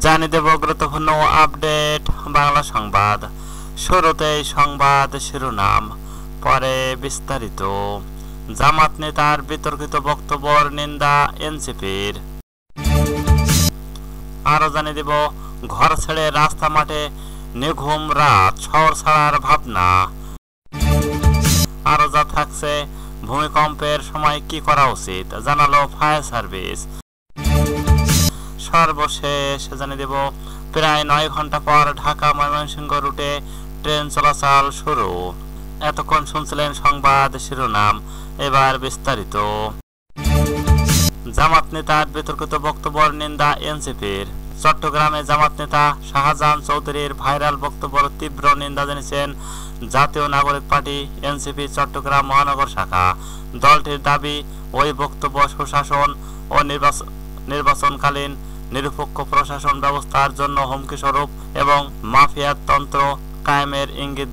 জানিয়ে দেব গুরুত্বপূর্ণ আপডেট বাংলা সংবাদ। শুরুতেই সংবাদ শিরোনাম, পরে বিস্তারিত। জামাত নেতার বিতর্কিত বক্তব্যের নিন্দা এনসিপির। আরো জানিয়ে দেব, ঘর ছেড়ে রাস্তা মাঠে নিঘুম রাত, শহর ছাড়ার ভাবনা। আরো যা থাকছে, ভূমিকম্পের সময় কি করা উচিত জানালো ফায়ার সার্ভিস। সর্বশেষ জানিয়ে দেব, প্রায় 9 ঘন্টা পর ঢাকা ময়মনসিংহ রুটে ট্রেন চলাচল শুরু। এতক্ষণ শুনছিলেন সংবাদ শিরোনাম, এবার বিস্তারিত। জামাত নেতার বিতর্কিত বক্তব্যের নিন্দা এনসিপির। চট্টগ্রামে জামাত নেতা শাহজাহান চৌধুরীর ভাইরাল বক্তব্যের তীব্র নিন্দা জানিয়েছেন জাতীয় নাগরিক পার্টি এনসিপি চট্টগ্রাম মহানগর শাখা। দলটির দাবি, ওই বক্তব্য সুশাসন ও নির্বাচনকালীন নিরপেক্ষ প্রশাসন ব্যবস্থার জন্য হুমকি স্বরূপ এবং মাফিয়ার তন্ত্র কায়েমের ইঙ্গিত